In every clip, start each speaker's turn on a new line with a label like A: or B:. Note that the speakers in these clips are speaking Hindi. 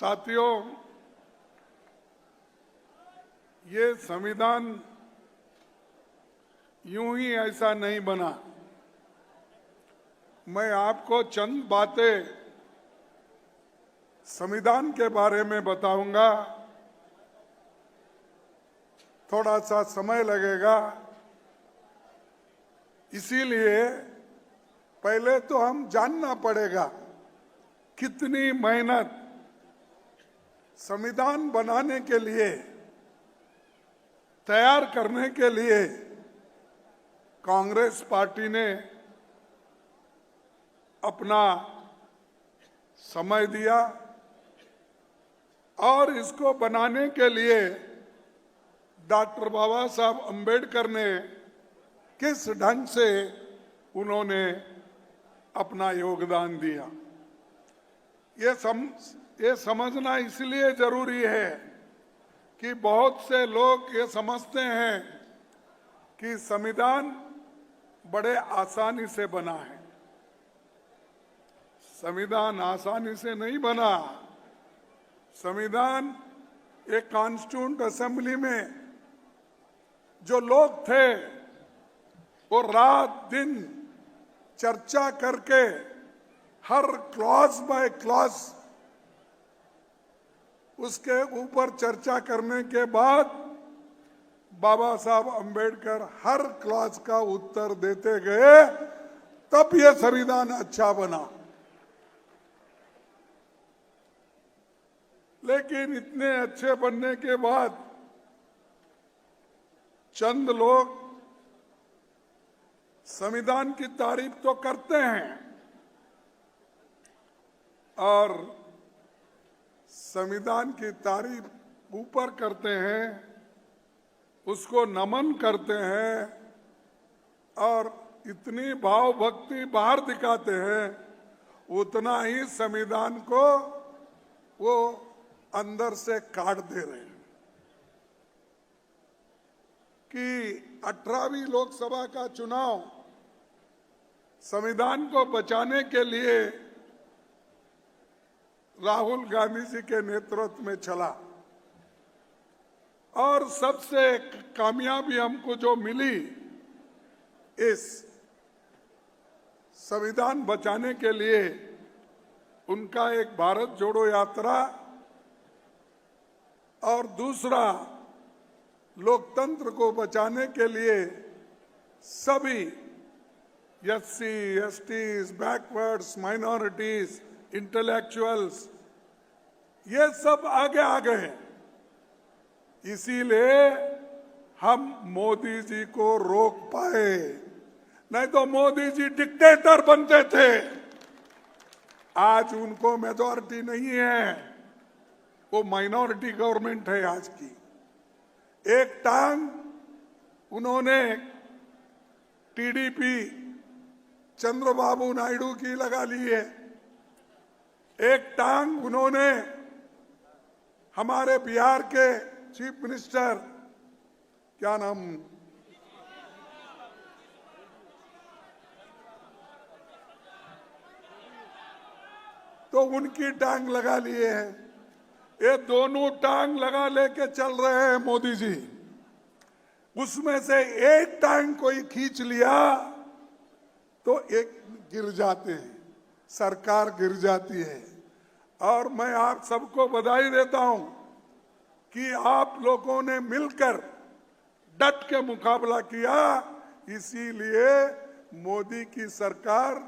A: साथियों, ये संविधान यूं ही ऐसा नहीं बना। मैं आपको चंद बातें संविधान के बारे में बताऊंगा। थोड़ा सा समय लगेगा, इसीलिए पहले तो हम जानना पड़ेगा कितनी मेहनत संविधान बनाने के लिए, तैयार करने के लिए कांग्रेस पार्टी ने अपना समय दिया और इसको बनाने के लिए डॉक्टर बाबा साहब अम्बेडकर ने किस ढंग से उन्होंने अपना योगदान दिया। ये समझना इसलिए जरूरी है कि बहुत से लोग ये समझते हैं कि संविधान बड़े आसानी से बना है। संविधान आसानी से नहीं बना। संविधान एक कॉन्स्टिट्यूंट असेंबली में जो लोग थे वो रात दिन चर्चा करके हर क्लॉज बाय क्लॉज उसके ऊपर चर्चा करने के बाद बाबा साहब अम्बेडकर हर क्लॉज का उत्तर देते गए, तब ये संविधान अच्छा बना। लेकिन इतने अच्छे बनने के बाद चंद लोग संविधान की तारीफ तो करते हैं और संविधान की तारीफ ऊपर करते हैं, उसको नमन करते हैं और इतनी भाव भक्ति बाहर दिखाते हैं, उतना ही संविधान को वो अंदर से काट दे रहे हैं। कि 18वीं लोकसभा का चुनाव संविधान को बचाने के लिए राहुल गांधी जी के नेतृत्व में चला और सबसे कामयाबी हमको जो मिली इस संविधान बचाने के लिए, उनका एक भारत जोड़ो यात्रा और दूसरा लोकतंत्र को बचाने के लिए सभी SC, STs, backwards, minorities, intellectuals, ये सब आगे आ गए। इसीलिए हम मोदी जी को रोक पाए, नहीं तो मोदी जी डिक्टेटर बनते थे। आज उनको मेजॉरिटी नहीं है, वो माइनॉरिटी गवर्नमेंट है आज की। एक टांग उन्होंने टीडीपी चंद्रबाबू नायडू की लगा ली है, एक टांग उन्होंने हमारे बिहार के चीफ मिनिस्टर, क्या नाम, तो उनकी टांग लगा लिए है। ये दोनों टांग लगा लेके चल रहे हैं मोदी जी। उसमें से एक टांग कोई खींच लिया तो एक गिर जाते हैं, सरकार गिर जाती है। और मैं आप सबको बधाई देता हूं कि आप लोगों ने मिलकर डट के मुकाबला किया, इसीलिए मोदी की सरकार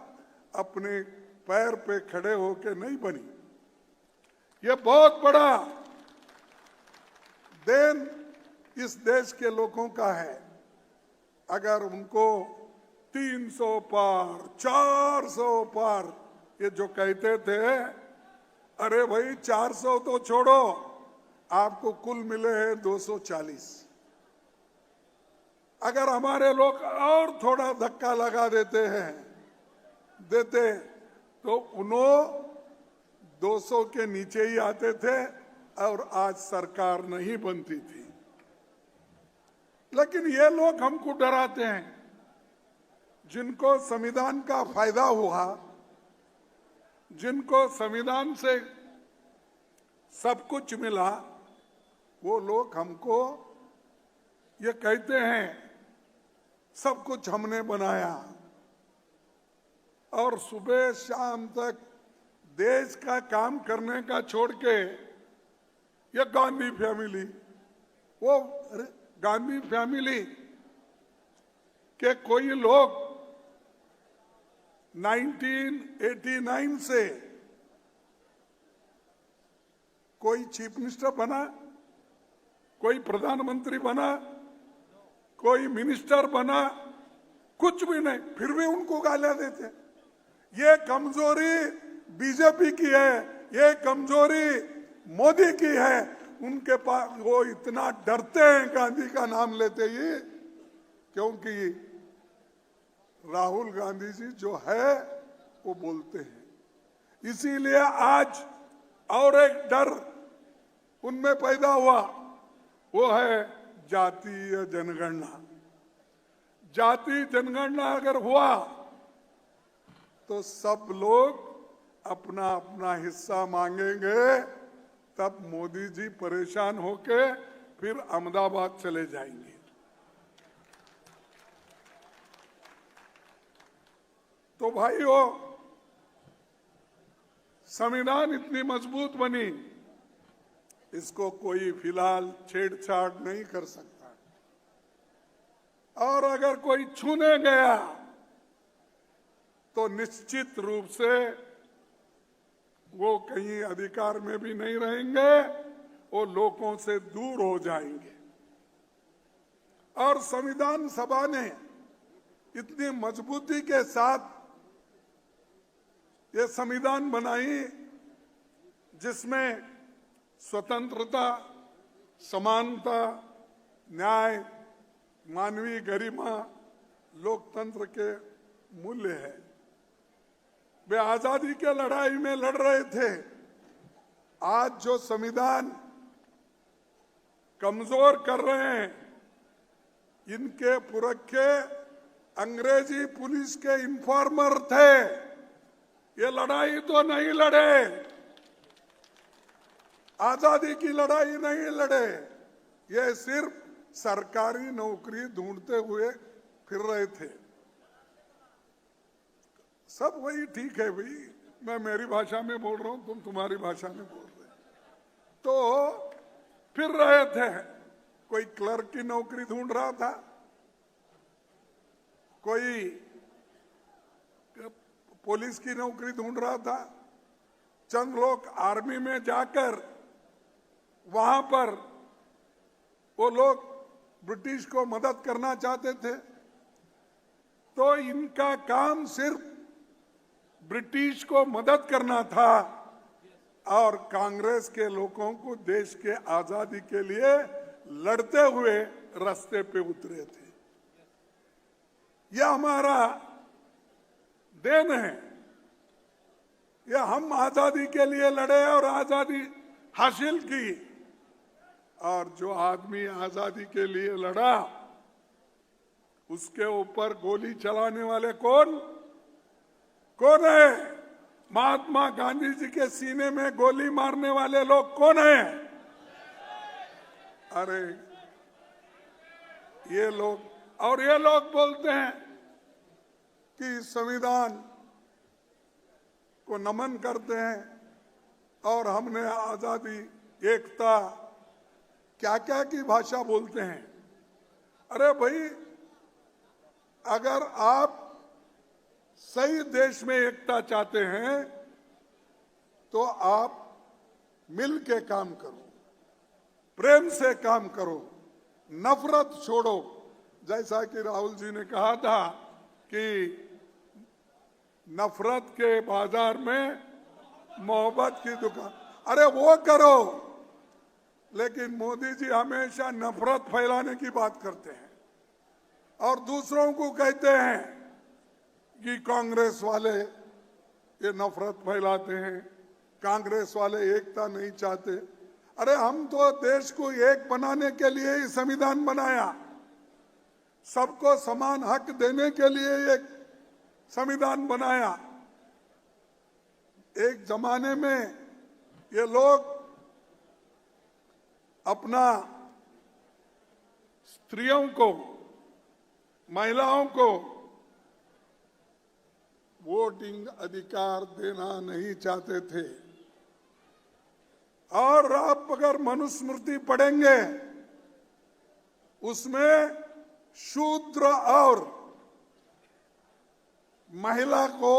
A: अपने पैर पे खड़े होके नहीं बनी। ये बहुत बड़ा देन इस देश के लोगों का है। अगर उनको 300 पार, 400 पार, ये जो कहते थे, अरे भाई 400 तो छोड़ो, आपको कुल मिले हैं 240। अगर हमारे लोग और थोड़ा धक्का लगा देते तो उन्होंने 200 के नीचे ही आते थे और आज सरकार नहीं बनती थी। लेकिन ये लोग हमको डराते हैं। जिनको संविधान का फायदा हुआ, जिनको संविधान से सब कुछ मिला, वो लोग हमको ये कहते हैं सब कुछ हमने बनाया, और सुबह शाम तक देश का काम करने का छोड़ के ये गांधी फैमिली, वो गांधी फैमिली के कोई लोग 1989 से कोई चीफ मिनिस्टर बना, कोई प्रधानमंत्री बना, कोई मिनिस्टर बना, कुछ भी नहीं, फिर भी उनको गालियां देते। ये कमजोरी बीजेपी की है, ये कमजोरी मोदी की है। उनके पास वो इतना डरते हैं गांधी का नाम लेते ही, क्योंकि राहुल गांधी जी जो है वो बोलते हैं। इसीलिए आज और एक डर उनमें पैदा हुआ, वो है जातीय जनगणना। जाति जनगणना अगर हुआ तो सब लोग अपना अपना हिस्सा मांगेंगे, तब मोदी जी परेशान होके फिर अहमदाबाद चले जाएंगे। तो भाइयों, संविधान इतनी मजबूत बनी, इसको कोई फिलहाल छेड़छाड़ नहीं कर सकता, और अगर कोई छूने गया तो निश्चित रूप से वो कहीं अधिकार में भी नहीं रहेंगे, वो लोगों से दूर हो जाएंगे। और संविधान सभा ने इतनी मजबूती के साथ ये संविधान बनाई, जिसमें स्वतंत्रता, समानता, न्याय, मानवीय गरिमा, लोकतंत्र के मूल्य है। वे आजादी के लड़ाई में लड़ रहे थे। आज जो संविधान कमजोर कर रहे हैं, इनके पुरखे अंग्रेजी पुलिस के इन्फॉर्मर थे। ये लड़ाई तो नहीं लड़े, आजादी की लड़ाई नहीं लड़े, ये सिर्फ सरकारी नौकरी ढूंढते हुए फिर रहे थे। सब वही ठीक है भाई, मैं मेरी भाषा में बोल रहा हूं, तुम तुम्हारी भाषा में बोल रहे, तो फिर रहे थे। कोई क्लर्क की नौकरी ढूंढ रहा था, कोई पुलिस की नौकरी ढूंढ रहा था, चंद लोग आर्मी में जाकर वहां पर वो लोग ब्रिटिश को मदद करना चाहते थे। तो इनका काम सिर्फ ब्रिटिश को मदद करना था, और कांग्रेस के लोगों को देश के आजादी के लिए लड़ते हुए रास्ते पे उतरे थे। यह हमारा देन है, यह हम आजादी के लिए लड़े और आजादी हासिल की। और जो आदमी आजादी के लिए लड़ा, उसके ऊपर गोली चलाने वाले कौन है? महात्मा गांधी जी के सीने में गोली मारने वाले लोग कौन हैं? अरे ये लोग, और ये लोग बोलते हैं कि संविधान को नमन करते हैं और हमने आजादी, एकता, क्या क्या की भाषा बोलते हैं। अरे भाई, अगर आप सही देश में एकता चाहते हैं तो आप मिल के काम करो, प्रेम से काम करो, नफरत छोड़ो। जैसा कि राहुल जी ने कहा था कि नफरत के बाजार में मोहब्बत की दुकान, अरे वो करो। लेकिन मोदी जी हमेशा नफरत फैलाने की बात करते हैं और दूसरों को कहते हैं कि कांग्रेस वाले ये नफरत फैलाते हैं, कांग्रेस वाले एकता नहीं चाहते। अरे हम तो देश को एक बनाने के लिए ही संविधान बनाया, सबको समान हक देने के लिए एक संविधान बनाया। एक जमाने में ये लोग अपना स्त्रियों को, महिलाओं को वोटिंग अधिकार देना नहीं चाहते थे। और आप अगर मनुस्मृति पढ़ेंगे, उसमें शूद्र और महिला को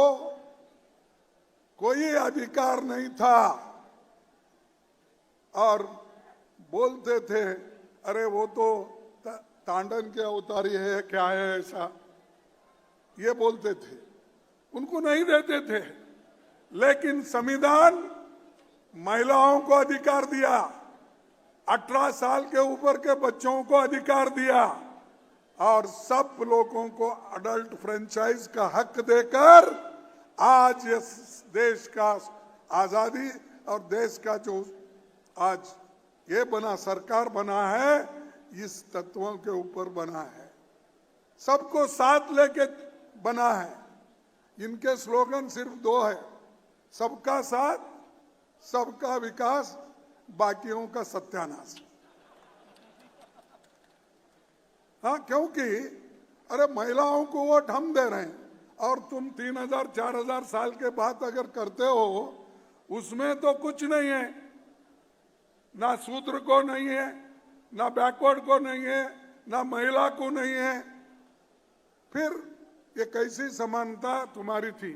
A: कोई अधिकार नहीं था। और बोलते थे, अरे वो तो तांडन के अवतारी है, क्या है ऐसा, ये बोलते थे, उनको नहीं देते थे। लेकिन संविधान महिलाओं को अधिकार दिया, 18 साल के ऊपर के बच्चों को अधिकार दिया, और सब लोगों को अडल्ट फ्रेंचाइज का हक देकर आज इस देश का आजादी और देश का जो आज ये बना, सरकार बना है, इस तत्वों के ऊपर बना है, सबको साथ लेके बना है। इनके स्लोगन सिर्फ 2 है, सबका साथ, सबका विकास, बाकियों का सत्यानाश। हाँ, क्योंकि अरे महिलाओं को वोट हम दे रहे हैं, और तुम 3000-4000 साल के बाद अगर करते हो, उसमें तो कुछ नहीं है, ना शूद्र को नहीं है, ना बैकवर्ड को नहीं है, ना महिला को नहीं है। फिर ये कैसी समानता तुम्हारी थी?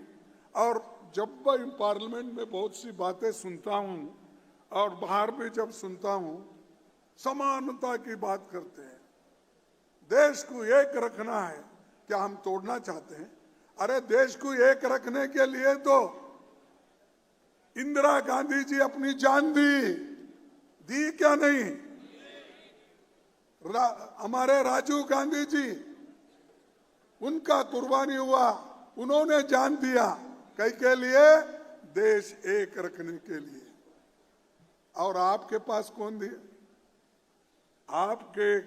A: और जब मैं पार्लियामेंट में बहुत सी बातें सुनता हूं और बाहर भी जब सुनता हूं, समानता की बात करते हैं, देश को एक रखना है, क्या हम तोड़ना चाहते हैं? अरे देश को एक रखने के लिए तो इंदिरा गांधी जी अपनी जान दी क्या नहीं? हमारे राजीव गांधी जी, उनका कुर्बानी हुआ, उन्होंने जान दिया कई के लिए, देश एक रखने के लिए। और आपके पास कौन दिया? आपके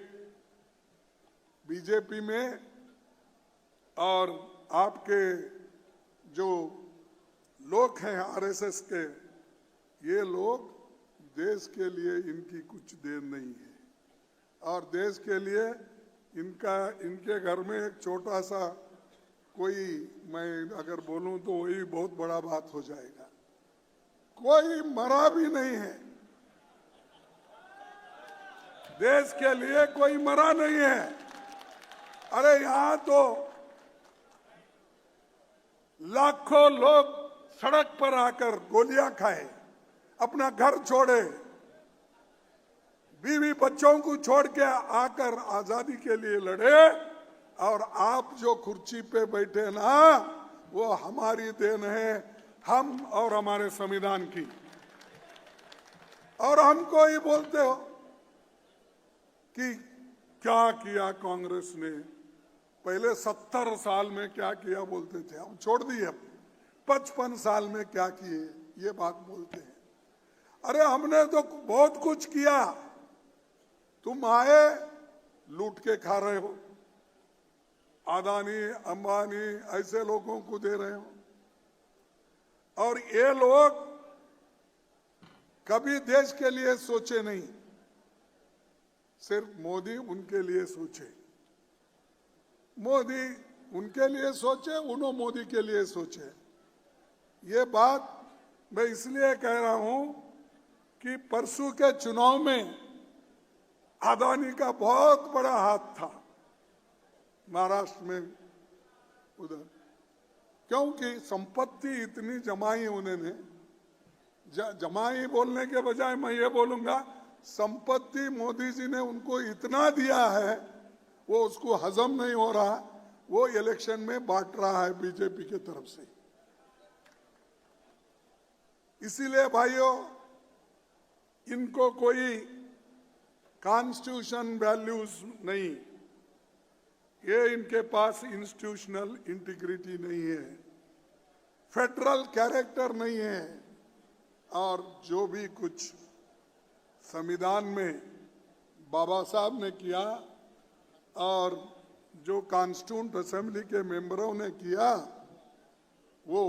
A: बीजेपी में और आपके जो लोग हैं आरएसएस के, ये लोग देश के लिए इनकी कुछ देर नहीं है। और देश के लिए इनके घर में एक छोटा सा कोई, मैं अगर बोलूं तो वही बहुत बड़ा बात हो जाएगा। कोई मरा भी नहीं है, देश के लिए कोई मरा नहीं है। अरे यहां तो लाखों लोग सड़क पर आकर गोलियां खाए, अपना घर छोड़े, बीवी बच्चों को छोड़ के आकर आजादी के लिए लड़े। और आप जो कुर्सी पे बैठे ना, वो हमारी देन है, हम और हमारे संविधान की। और हमको ही बोलते हो कि क्या किया कांग्रेस ने, पहले 70 साल में क्या किया बोलते थे, हम छोड़ दिए। 55 साल में क्या किए, ये बात बोलते हैं। अरे हमने तो बहुत कुछ किया, तुम आए लूट के खा रहे हो, अदानी अंबानी ऐसे लोगों को दे रहे हो। और ये लोग कभी देश के लिए सोचे नहीं, सिर्फ मोदी उनके लिए सोचे, मोदी उनके लिए सोचे, उन्होंने मोदी के लिए सोचे। ये बात मैं इसलिए कह रहा हूं कि परसों के चुनाव में अदानी का बहुत बड़ा हाथ था महाराष्ट्र में उधर, क्योंकि संपत्ति इतनी जमाई उन्होंने, जमाई बोलने के बजाय मैं ये बोलूंगा, संपत्ति मोदी जी ने उनको इतना दिया है, वो उसको हजम नहीं हो रहा, वो इलेक्शन में बांट रहा है बीजेपी की तरफ से। इसीलिए भाइयों, इनको कोई कॉन्स्टिट्यूशन वैल्यूज नहीं, ये इनके पास इंस्टीट्यूशनल इंटीग्रिटी नहीं है, फेडरल कैरेक्टर नहीं है। और जो भी कुछ संविधान में बाबा साहब ने किया और जो कॉन्स्टिट्यूंट असेंबली के मेंबरों ने किया, वो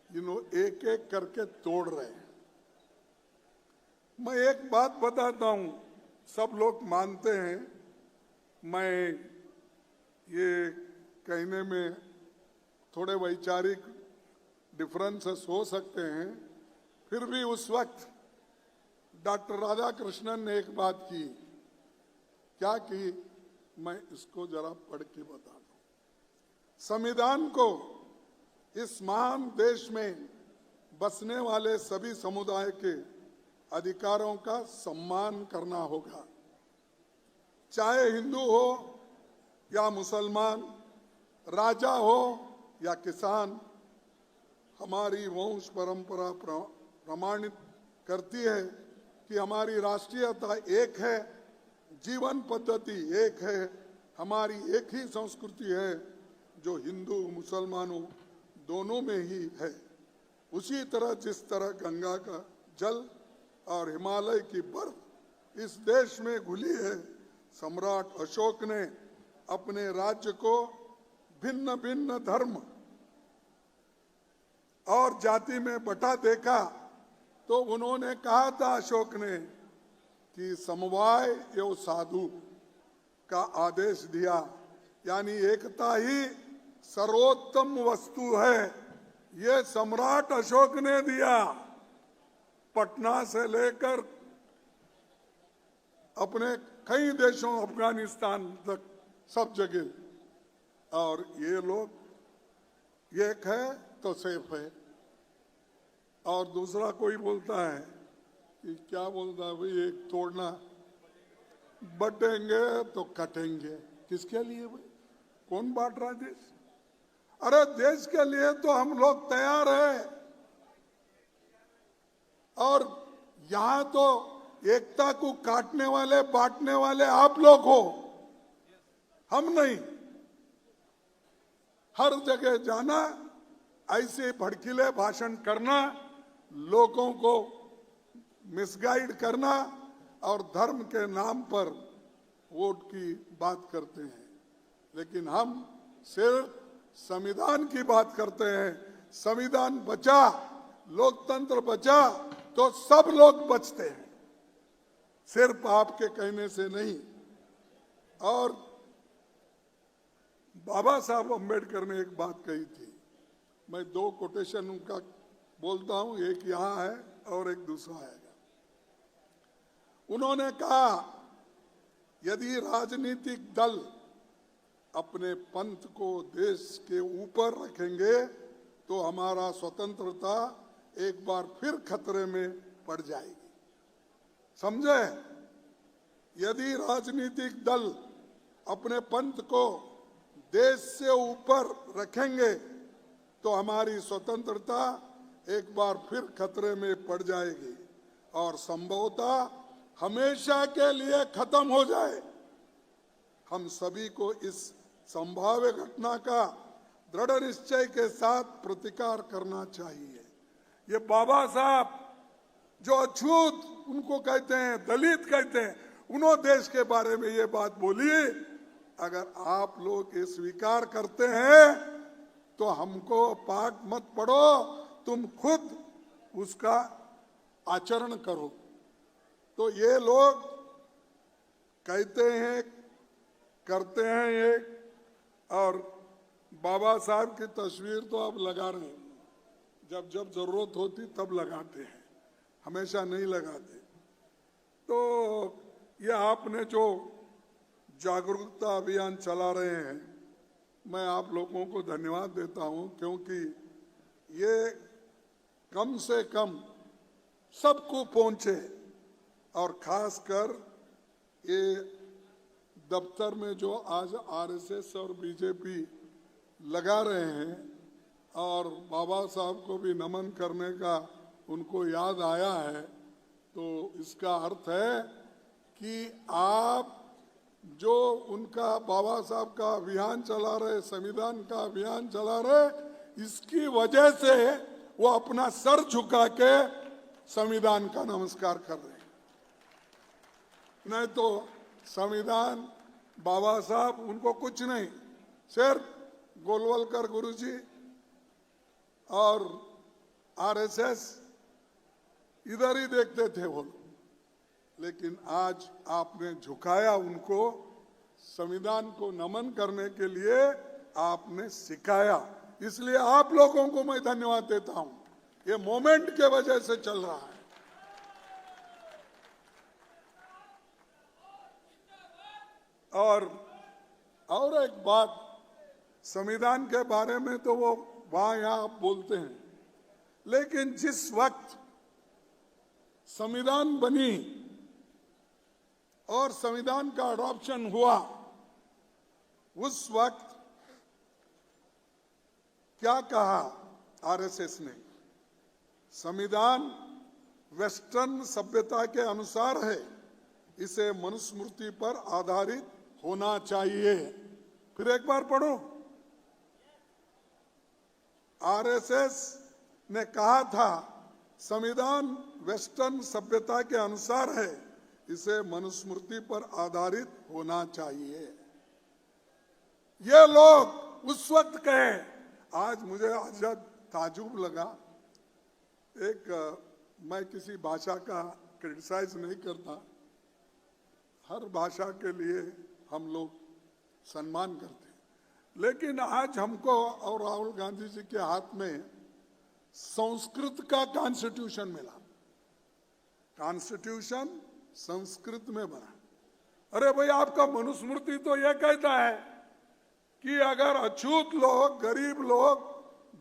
A: एक एक करके तोड़ रहे हैं। मैं एक बात बताता हूं, सब लोग मानते हैं, मैं ये कहने में थोड़े वैचारिक डिफरेंसेस हो सकते हैं, फिर भी उस वक्त डॉक्टर राधाकृष्णन ने एक बात की, क्या की, मैं इसको जरा पढ़ के बता दूं। संविधान को इस महान देश में बसने वाले सभी समुदाय के अधिकारों का सम्मान करना होगा, चाहे हिंदू हो या मुसलमान, राजा हो या किसान। हमारी वंश परंपरा प्रमाणित करती है कि हमारी राष्ट्रीयता एक है, जीवन पद्धति एक है, हमारी एक ही संस्कृति है जो हिंदू मुसलमानों दोनों में ही है। उसी तरह जिस तरह गंगा का जल और हिमालय की बर्फ इस देश में घुली है, सम्राट अशोक ने अपने राज्य को भिन्न भिन्न धर्म और जाति में बटा देखा तो उन्होंने कहा था अशोक ने कि समवाय एवं साधु का आदेश दिया, यानी एकता ही सर्वोत्तम वस्तु है। ये सम्राट अशोक ने दिया, पटना से लेकर अपने कई देशों अफगानिस्तान तक सब जगह। और ये लोग एक है तो सेफ है। और दूसरा कोई बोलता है कि क्या बोलता है भाई, एक तोड़ना, बटेंगे तो कटेंगे। किसके लिए भाई, कौन बांट रहा है देश? अरे देश के लिए तो हम लोग तैयार हैं। और यहां तो एकता को काटने वाले बांटने वाले आप लोग हो, हम नहीं। हर जगह जाना, ऐसे भड़कीले भाषण करना, लोगों को मिसगाइड करना और धर्म के नाम पर वोट की बात करते हैं। लेकिन हम सिर्फ संविधान की बात करते हैं। संविधान बचा, लोकतंत्र बचा तो सब लोग बचते हैं, सिर्फ आपके कहने से नहीं। और बाबा साहब अम्बेडकर ने एक बात कही थी, मैं दो कोटेशन उनका बोलता हूं, एक यहां है और एक दूसरा आएगा। उन्होंने कहा, यदि राजनीतिक दल अपने पंथ को देश के ऊपर रखेंगे तो हमारा स्वतंत्रता एक बार फिर खतरे में पड़ जाएगी। समझे? यदि राजनीतिक दल अपने पंथ को देश से ऊपर रखेंगे तो हमारी स्वतंत्रता एक बार फिर खतरे में पड़ जाएगी और संभवतः हमेशा के लिए खत्म हो जाए। हम सभी को इस संभाव्य घटना का दृढ़ निश्चय के साथ प्रतिकार करना चाहिए। ये बाबा साहब जो अछूत उनको कहते हैं, दलित कहते हैं, उन्होंने देश के बारे में ये बात बोली। अगर आप लोग ये स्वीकार करते हैं तो हमको पाठ मत पढ़ो, तुम खुद उसका आचरण करो। तो ये लोग कहते हैं, करते हैं ये, और बाबा साहब की तस्वीर तो आप लगा रहे हैं, जब जब जरूरत होती तब लगाते हैं, हमेशा नहीं लगाते। तो ये आपने जो जागरूकता अभियान चला रहे हैं, मैं आप लोगों को धन्यवाद देता हूं, क्योंकि ये कम से कम सबको पहुंचे। और खासकर ये दफ्तर में जो आज आरएसएस और बीजेपी लगा रहे हैं, और बाबा साहब को भी नमन करने का उनको याद आया है, तो इसका अर्थ है कि आप जो उनका बाबा साहब का अभियान चला रहे, संविधान का अभियान चला रहे, इसकी वजह से वो अपना सर झुका के संविधान का नमस्कार कर रहे हैं। नहीं तो संविधान, बाबा साहब, उनको कुछ नहीं, सिर्फ गोलवलकर गुरुजी और आरएसएस इधर ही देखते थे वो। लेकिन आज आपने झुकाया उनको, संविधान को नमन करने के लिए आपने सिखाया। इसलिए आप लोगों को मैं धन्यवाद देता हूं। ये मोमेंट के वजह से चल रहा है। और एक बात, संविधान के बारे में तो वो वहां यहां बोलते हैं, लेकिन जिस वक्त संविधान बनी और संविधान का अडॉप्शन हुआ, उस वक्त क्या कहा आरएसएस ने? संविधान वेस्टर्न सभ्यता के अनुसार है, इसे मनुस्मृति पर आधारित होना चाहिए। फिर एक बार पढ़ो। आरएसएस ने कहा था संविधान वेस्टर्न सभ्यता के अनुसार है, इसे मनुस्मृति पर आधारित होना चाहिए। ये लोग उस वक्त कहे। आज मुझे अजब ताजुब लगा। मैं किसी भाषा का क्रिटिसाइज नहीं करता, हर भाषा के लिए हम लोग सम्मान करते हैं, लेकिन आज हमको और राहुल गांधी जी के हाथ में संस्कृत का कॉन्स्टिट्यूशन मिला। कॉन्स्टिट्यूशन संस्कृत में बना। अरे भाई, आपका मनुस्मृति तो यह कहता है कि अगर अछूत लोग, गरीब लोग,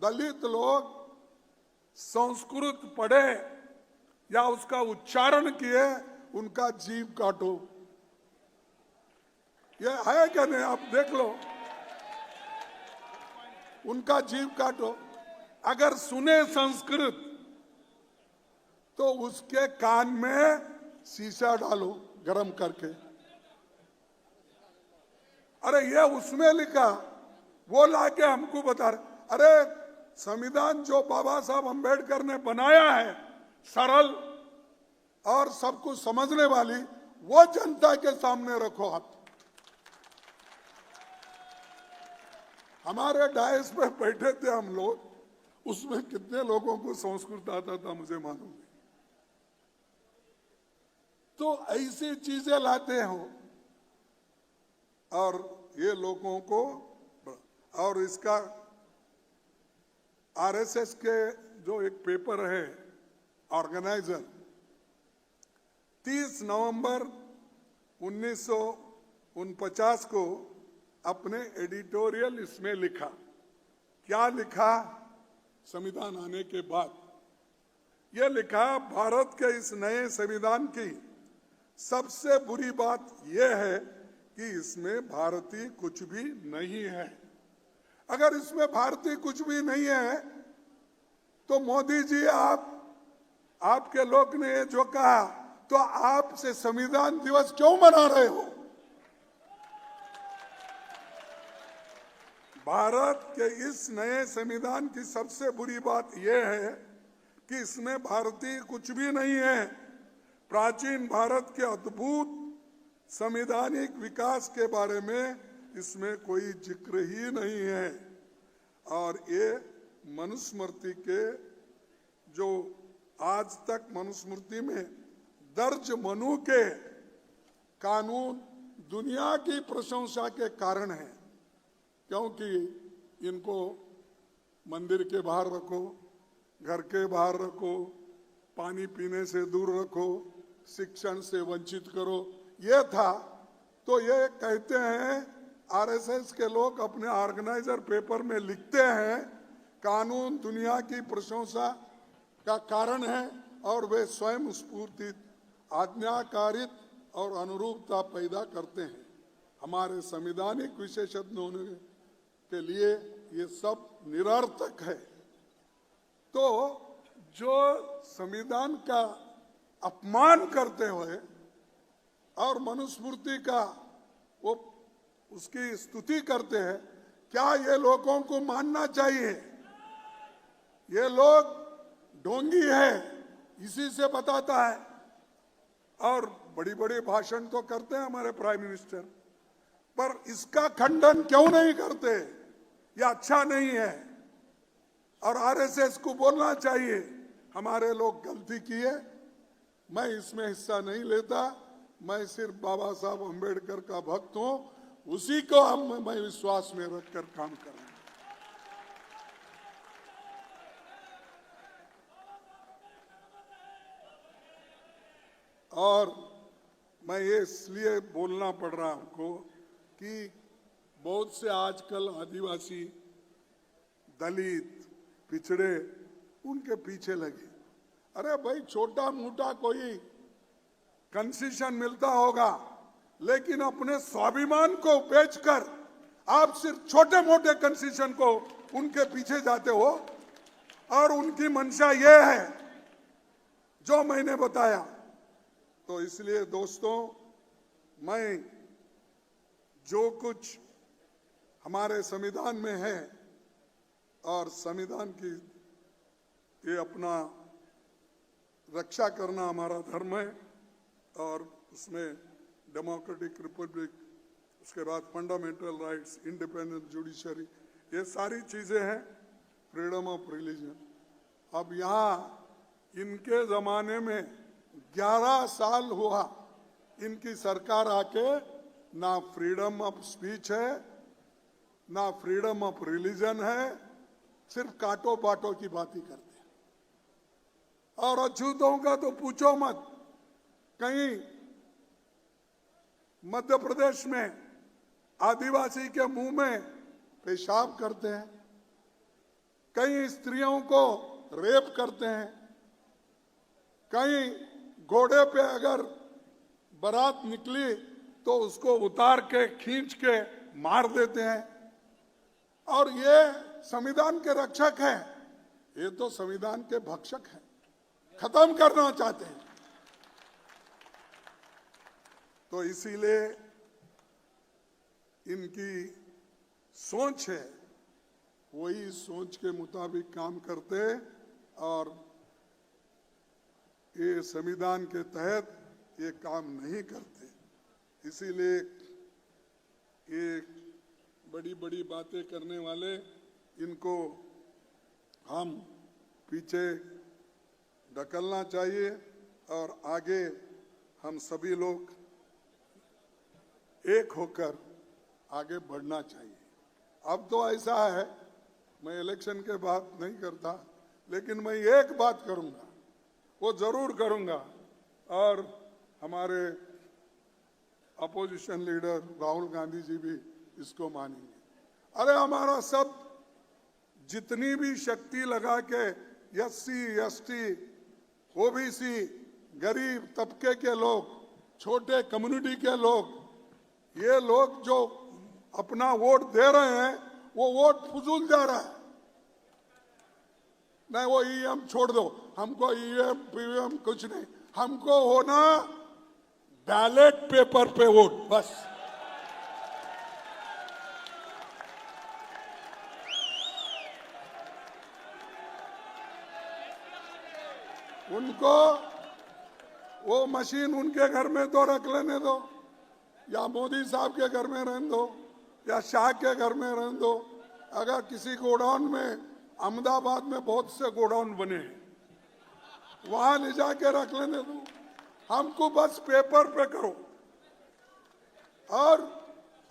A: दलित लोग संस्कृत पढ़े या उसका उच्चारण किए, उनका जीव काटो। ये है क्या नहीं? आप देख लो, उनका जीव काटो। अगर सुने संस्कृत तो उसके कान में शीशा डालो गरम करके। अरे ये उसमें लिखा, वो लाके हमको बता रहे। अरे संविधान जो बाबा साहब अंबेडकर ने बनाया है, सरल और सब कुछ समझने वाली, वो जनता के सामने रखो आप। हमारे डायस पे बैठे थे हम लोग, उसमें कितने लोगों को संस्कृत आता था मुझे मालूम नहीं। तो ऐसी चीजें लाते हो और ये लोगों को, और इसका आरएसएस के जो एक पेपर है ऑर्गेनाइजर, 30 नवंबर 1949 को अपने एडिटोरियल इसमें लिखा। क्या लिखा? संविधान आने के बाद यह लिखा, भारत के इस नए संविधान की सबसे बुरी बात यह है कि इसमें भारतीय कुछ भी नहीं है। अगर इसमें भारतीय कुछ भी नहीं है तो मोदी जी, आपके लोग ने ये जो कहा, तो आप से संविधान दिवस क्यों मना रहे हो? भारत के इस नए संविधान की सबसे बुरी बात यह है कि इसमें भारतीय कुछ भी नहीं है। प्राचीन भारत के अद्भुत संवैधानिक विकास के बारे में इसमें कोई जिक्र ही नहीं है। और ये मनुस्मृति के जो आज तक मनुस्मृति में दर्ज मनु के कानून दुनिया की प्रशंसा के कारण है, क्योंकि इनको मंदिर के बाहर रखो, घर के बाहर रखो, पानी पीने से दूर रखो, शिक्षण से वंचित करो, ये था। तो ये कहते हैं आरएसएस के लोग अपने ऑर्गेनाइजर पेपर में लिखते हैं, कानून दुनिया की प्रशंसा का कारण है और वे स्वयं स्फूर्तित, आज्ञाकारित और अनुरूपता पैदा करते हैं। हमारे संवैधानिक विशेषज्ञ होने के लिए ये सब निरर्थक है। तो जो संविधान का अपमान करते हुए और मनुस्मृति का वो उसकी स्तुति करते हैं, क्या ये लोगों को मानना चाहिए? ये लोग ढोंगी है, इसी से बताता है। और बड़ी बड़ी भाषण तो करते हैं हमारे प्राइम मिनिस्टर, पर इसका खंडन क्यों नहीं करते? ये अच्छा नहीं है। और आरएसएस को बोलना चाहिए, हमारे लोग गलती किए मैं इसमें हिस्सा नहीं लेता। मैं सिर्फ बाबा साहब अम्बेडकर का भक्त हूं, उसी को मैं विश्वास में रखकर काम कर रहा हूं। और मैं ये इसलिए बोलना पड़ रहा हमको कि बहुत से आजकल आदिवासी, दलित, पिछड़े उनके पीछे लगे। अरे भाई, छोटा मोटा कोई कंसेशन मिलता होगा, लेकिन अपने स्वाभिमान को बेचकर आप सिर्फ छोटे मोटे कंसेशन को उनके पीछे जाते हो। और उनकी मंशा ये है जो मैंने बताया। तो इसलिए दोस्तों, मैं जो कुछ हमारे संविधान में है, और संविधान की ये अपना रक्षा करना हमारा धर्म है, और उसमें डेमोक्रेटिक रिपब्लिक, उसके बाद फंडामेंटल राइट्स, इंडिपेंडेंट जुडिशरी, ये सारी चीजें हैं, फ्रीडम ऑफ रिलीजन। अब यहाँ इनके जमाने में 11 साल हुआ इनकी सरकार आके, ना फ्रीडम ऑफ स्पीच है, ना फ्रीडम ऑफ रिलीजन है, सिर्फ काटो बाटो की बात ही करते हैं। और अछूतों का तो पूछो मत। कहीं मध्य प्रदेश में आदिवासी के मुंह में पेशाब करते हैं, कई स्त्रियों को रेप करते हैं, कहीं घोड़े पे अगर बारात निकली तो उसको उतार के खींच के मार देते हैं। और ये संविधान के रक्षक हैं, ये तो संविधान के भक्षक हैं, खत्म करना चाहते हैं। तो इसीलिए इनकी सोच है, वही सोच के मुताबिक काम करते, और ये संविधान के तहत ये काम नहीं करते। इसीलिए ये बड़ी बड़ी बातें करने वाले, इनको हम पीछे ढकलना चाहिए और आगे हम सभी लोग एक होकर आगे बढ़ना चाहिए। अब तो ऐसा है, मैं इलेक्शन के बाद नहीं करता, लेकिन मैं एक बात करूंगा, वो जरूर करूंगा, और हमारे अपोजिशन लीडर राहुल गांधी जी भी इसको मानेंगे। अरे हमारा सब जितनी भी शक्ति लगा के SC, ST, OBC, गरीब तबके के लोग, छोटे कम्युनिटी के लोग, ये लोग जो अपना वोट दे रहे हैं, वो वोट फजूल जा रहा है। नहीं, वो EM छोड़ दो, हमको EM PVM कुछ नहीं, हमको होना बैलेट पेपर पे वोट, बस। उनको वो मशीन उनके घर में तो रख लेने दो, या मोदी साहब के घर में रहने दो, या शाह के घर में रहने दो। अगर किसी गोडाउन में, अहमदाबाद में बहुत से गोडाउन बने हैं, वहां ले जाके रख लेने दो, हमको बस पेपर पे करो। और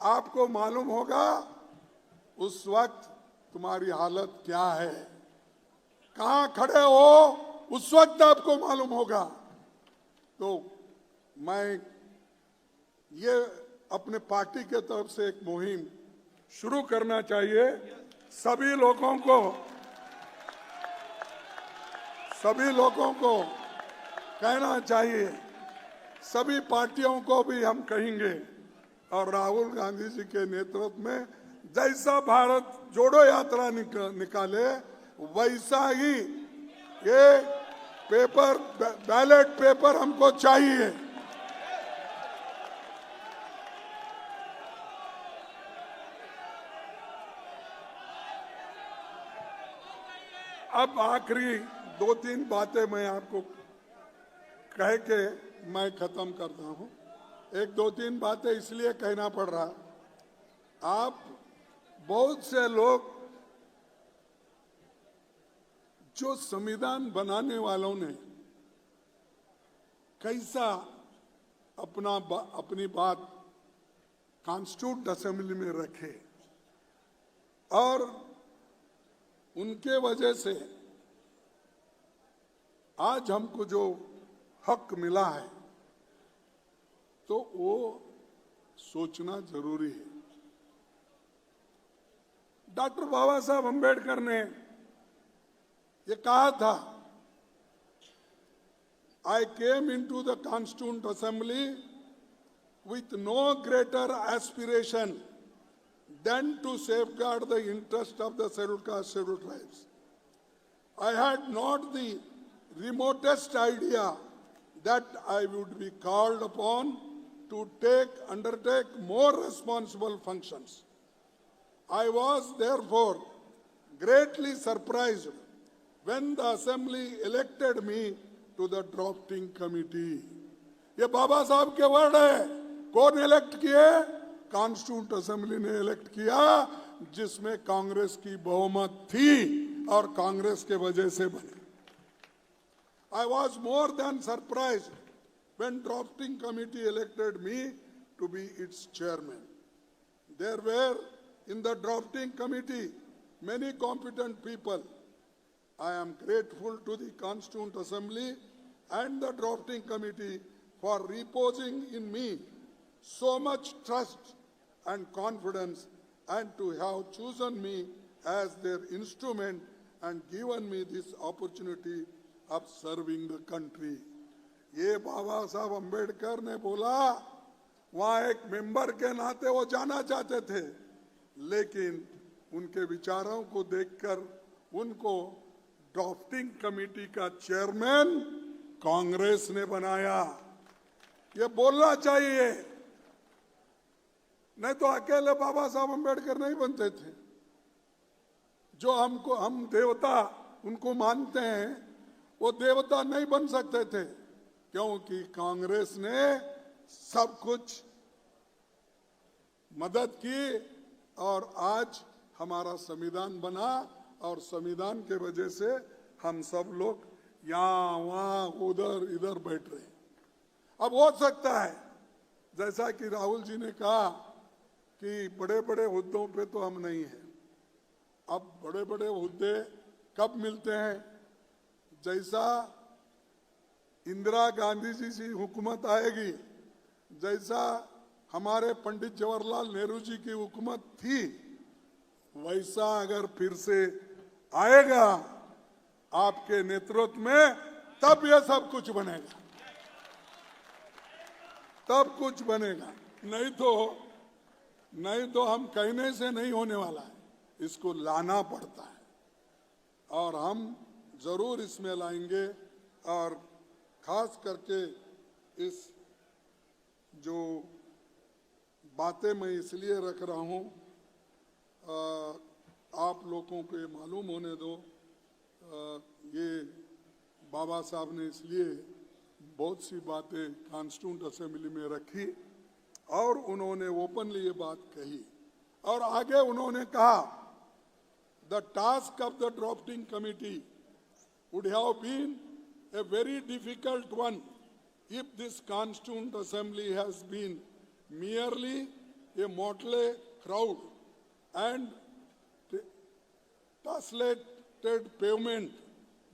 A: आपको मालूम होगा उस वक्त तुम्हारी हालत क्या है, कहां खड़े हो, उस वक्त आपको मालूम होगा। तो मैं ये अपने पार्टी के तरफ से एक मुहिम शुरू करना चाहिए। सभी लोगों को कहना चाहिए, सभी पार्टियों को भी हम कहेंगे, और राहुल गांधी जी के नेतृत्व में जैसा भारत जोड़ो यात्रा निकाले, वैसा ही ये पेपर, बैलेट पेपर हमको चाहिए। अब आखिरी 2-3 बातें मैं आपको कह के मैं खत्म करता हूं। 1-2-3 बातें इसलिए कहना पड़ रहा, आप बहुत से लोग जो संविधान बनाने वालों ने कैसा अपनी बात कॉन्स्टिट्यूंट असेंबली में रखे और उनके वजह से आज हमको जो हक मिला है तो वो सोचना जरूरी है। डॉक्टर बाबा साहब अंबेडकर ने ये कहा था, I came into the Constituent Assembly with no greater aspiration than to safeguard the interest of the scheduled caste, scheduled tribes. I had not the remotest idea that I would be called upon to undertake more responsible functions. I was therefore greatly surprised when the Assembly elected me to the drafting committee. ये बाबा साहब के वर्ड है। कौन इलेक्ट किए? कॉन्स्टिट्यूंट असेंबली ने इलेक्ट किया, जिसमें कांग्रेस की बहुमत थी और कांग्रेस के वजह से बने। I was more than surprised when drafting committee elected me to be its chairman. There were in the drafting committee many competent people. I am grateful to the Constituent Assembly and the drafting committee for reposing in me so much trust and confidence, and to have chosen me as their instrument and given me this opportunity of serving the country. ये बाबा साहब अंबेडकर ने बोला, वहाँ एक मेंबर के नाते वो जाना चाहते थे, लेकिन उनके विचारों को देखकर उनको ड्राफ्टिंग कमेटी का चेयरमैन कांग्रेस ने बनाया। ये बोलना चाहिए, नहीं तो अकेले बाबा साहब अंबेडकर नहीं बनते थे। जो हम देवता उनको मानते हैं, वो देवता नहीं बन सकते थे, क्योंकि कांग्रेस ने सब कुछ मदद की और आज हमारा संविधान बना और संविधान के वजह से हम सब लोग यहाँ वहाँ उधर इधर बैठ रहे हैं। अब हो सकता है जैसा कि राहुल जी ने कहा कि बड़े बड़े हुद्दों पे तो हम नहीं हैं। अब बड़े बड़े हुद्दे कब मिलते हैं? जैसा इंदिरा गांधी जी की हुकूमत आएगी, जैसा हमारे पंडित जवाहरलाल नेहरू जी की हुकूमत थी, वैसा अगर फिर से आएगा आपके नेतृत्व में, तब यह सब कुछ बनेगा, तब कुछ बनेगा। नहीं तो हम कहने से नहीं होने वाला है, इसको लाना पड़ता है और हम जरूर इसमें लाएंगे। और खास करके इस जो बातें मैं इसलिए रख रहा हूँ, आप लोगों को ये मालूम होने दो, ये बाबा साहब ने इसलिए बहुत सी बातें कॉन्स्टिट्यूंट असेंबली में रखी और उन्होंने ओपनली ये बात कही और आगे उन्होंने कहा, the task of the drafting committee would have been a very difficult one if this Constituent Assembly has been merely a motley crowd and tessellated pavement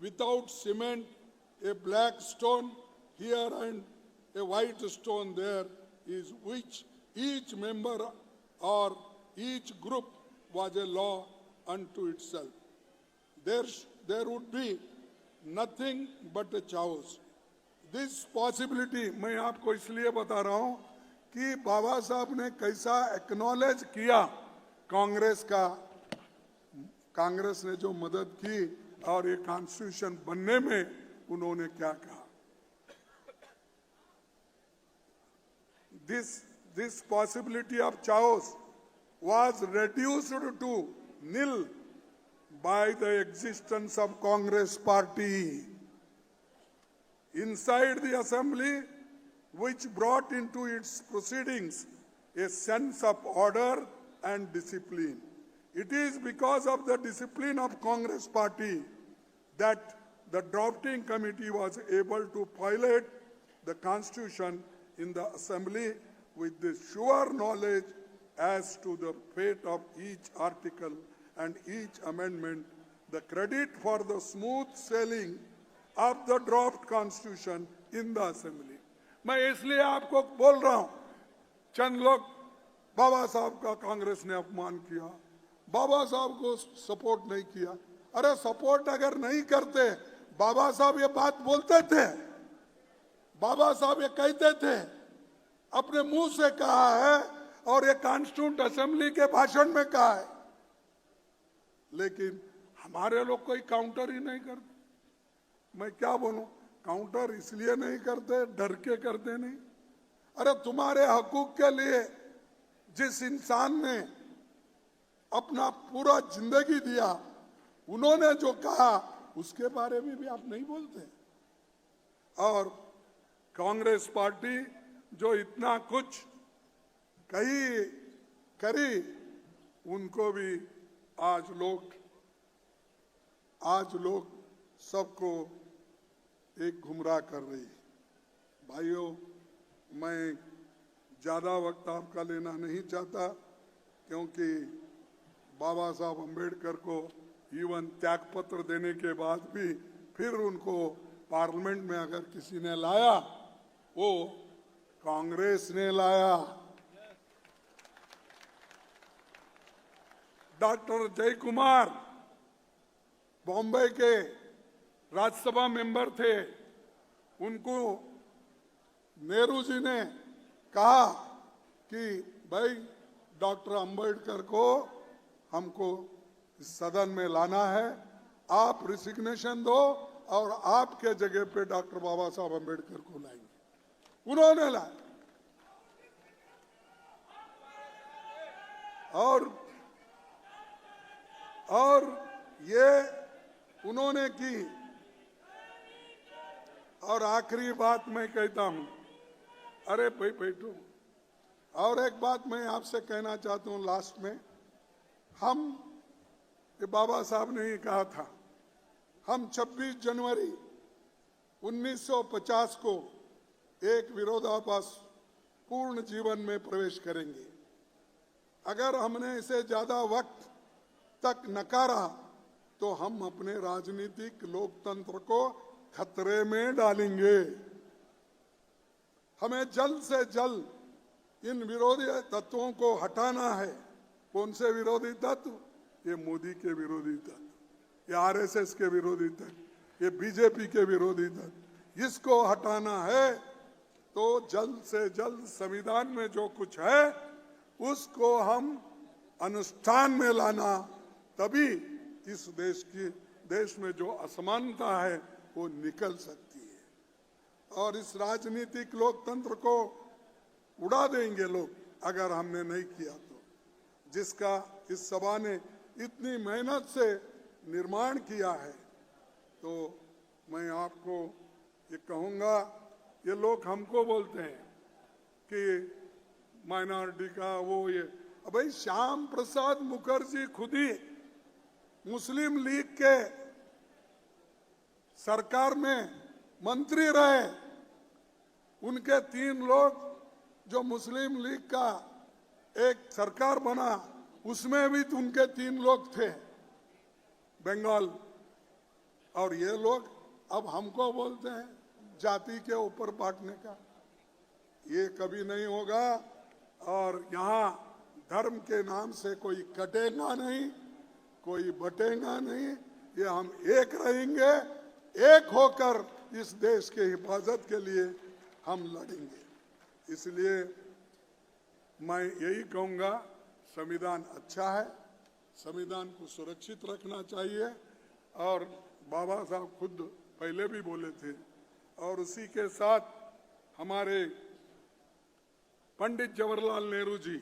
A: without cement, a black stone here and a white stone there, is which each member or each group was a law unto itself. There would be nothing but a chaos. This possibility मैं आपको इसलिए बता रहा हूं कि बाबा साहब ने कैसा एक्नॉलेज किया कांग्रेस ने जो मदद की और ये कॉन्स्टिट्यूशन बनने में उन्होंने क्या कहा। This possibility of chaos was reduced to nil by the existence of Congress party inside the assembly, which brought into its proceedings a sense of order and discipline. It is because of the discipline of Congress party that the drafting committee was able to pilot the Constitution in the Assembly with the sure knowledge as to the fate of each article and each amendment. The credit for the smooth sailing of the draft Constitution in the Assembly. मैं इसलिए आपको बोल रहा हूं, चंद लोग बाबा साहब का कांग्रेस ने अपमान किया, बाबा साहब को सपोर्ट नहीं किया। अरे सपोर्ट अगर नहीं करते, बाबा साहब ये बात बोलते थे, बाबा साहब ये कहते थे, अपने मुंह से कहा है और ये कॉन्स्टिट्यूंट असेंबली के भाषण में कहा है। लेकिन हमारे लोग कोई काउंटर ही नहीं करते। मैं क्या बोलूं, काउंटर इसलिए नहीं करते, डर के करते नहीं। अरे तुम्हारे हकूक के लिए जिस इंसान ने अपना पूरा जिंदगी दिया, उन्होंने जो कहा उसके बारे में भी आप नहीं बोलते। और कांग्रेस पार्टी जो इतना कुछ करी, उनको भी आज लोग सबको एक गुमराह कर रही है। भाइयों, मैं ज़्यादा वक्त आपका लेना नहीं चाहता, क्योंकि बाबा साहब अम्बेडकर को इवन त्यागपत्र देने के बाद भी फिर उनको पार्लियामेंट में अगर किसी ने लाया, वो कांग्रेस ने लाया। डॉक्टर जय कुमार बॉम्बे के राज्यसभा मेंबर थे, उनको नेहरू जी ने कहा कि भाई डॉक्टर अंबेडकर को हमको इस सदन में लाना है, आप रिसिग्नेशन दो और आपके जगह पे डॉक्टर बाबा साहब अंबेडकर को लाएंगे। उन्होंने लाया और ये उन्होंने की। और आखिरी बात मैं कहता हूं, अरे भाई बैठो, और एक बात मैं आपसे कहना चाहता हूं लास्ट में। ये बाबा साहब ने ही कहा था, हम 26 जनवरी 1950 को एक विरोधाभास पूर्ण जीवन में प्रवेश करेंगे। अगर हमने इसे ज्यादा वक्त तक नकारा तो हम अपने राजनीतिक लोकतंत्र को खतरे में डालेंगे। हमें जल्द से जल्द इन विरोधी तत्वों को हटाना है। कौन से विरोधी तत्व? ये मोदी के विरोधी तत्व, ये आरएसएस के विरोधी तत्व, ये बीजेपी के विरोधी तत्व। इसको हटाना है तो जल्द से जल्द संविधान में जो कुछ है उसको हम अनुष्ठान में लाना, तभी इस देश में जो असमानता है वो निकल सकती है। और इस राजनीतिक लोकतंत्र को उड़ा देंगे लोग अगर हमने नहीं किया तो, जिसका इस सभा ने इतनी मेहनत से निर्माण किया है। तो मैं आपको ये कहूँगा, ये लोग हमको बोलते हैं कि माइनॉरिटी का वो ये, भाई श्याम प्रसाद मुखर्जी खुद ही मुस्लिम लीग के सरकार में मंत्री रहे। उनके 3 लोग जो मुस्लिम लीग का एक सरकार बना, उसमें भी उनके 3 लोग थे बंगाल। और ये लोग अब हमको बोलते हैं जाति के ऊपर बांटने का। ये कभी नहीं होगा। और यहाँ धर्म के नाम से कोई कटेगा नहीं, कोई बटेगा नहीं। ये हम एक रहेंगे, एक होकर इस देश के हिफाजत के लिए हम लड़ेंगे। इसलिए मैं यही कहूँगा, संविधान अच्छा है, संविधान को सुरक्षित रखना चाहिए। और बाबा साहब खुद पहले भी बोले थे। और उसी के साथ हमारे पंडित जवाहरलाल नेहरू जी,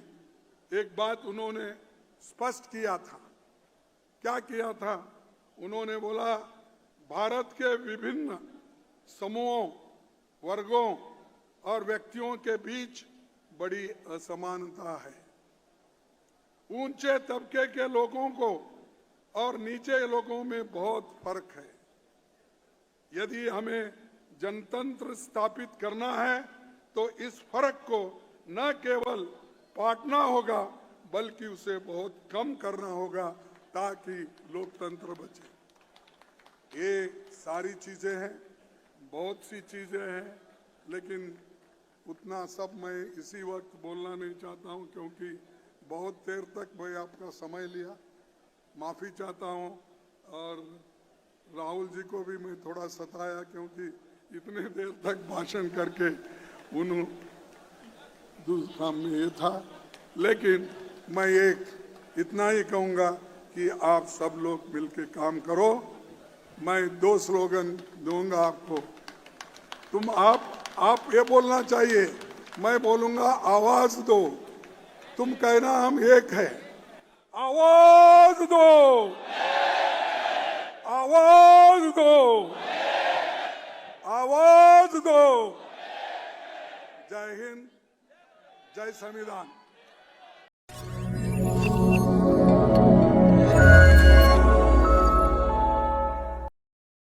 A: एक बात उन्होंने स्पष्ट किया था। क्या किया था? उन्होंने बोला, भारत के विभिन्न समूहों, वर्गों और व्यक्तियों के बीच बड़ी असमानता है। ऊंचे तबके के लोगों को और नीचे लोगों में बहुत फर्क है। यदि हमें जनतंत्र स्थापित करना है तो इस फर्क को न केवल पाटना होगा बल्कि उसे बहुत कम करना होगा ताकि लोकतंत्र बचे। ये सारी चीजें हैं, बहुत सी चीजें हैं, लेकिन उतना सब मैं इसी वक्त बोलना नहीं चाहता हूं क्योंकि बहुत देर तक मैं आपका समय लिया, माफी चाहता हूं। और राहुल जी को भी मैं थोड़ा सताया क्योंकि इतने देर तक भाषण करके उन्होंने दूसरा में ये था। लेकिन मैं इतना ही कहूँगा कि आप सब लोग मिलके काम करो। मैं 2 स्लोगन दूंगा आपको। आप ये बोलना चाहिए, मैं बोलूंगा आवाज दो, तुम कहना हम एक है। आवाज दो, आवाज दो, आवाज दो। जय हिंद, जय संविधान।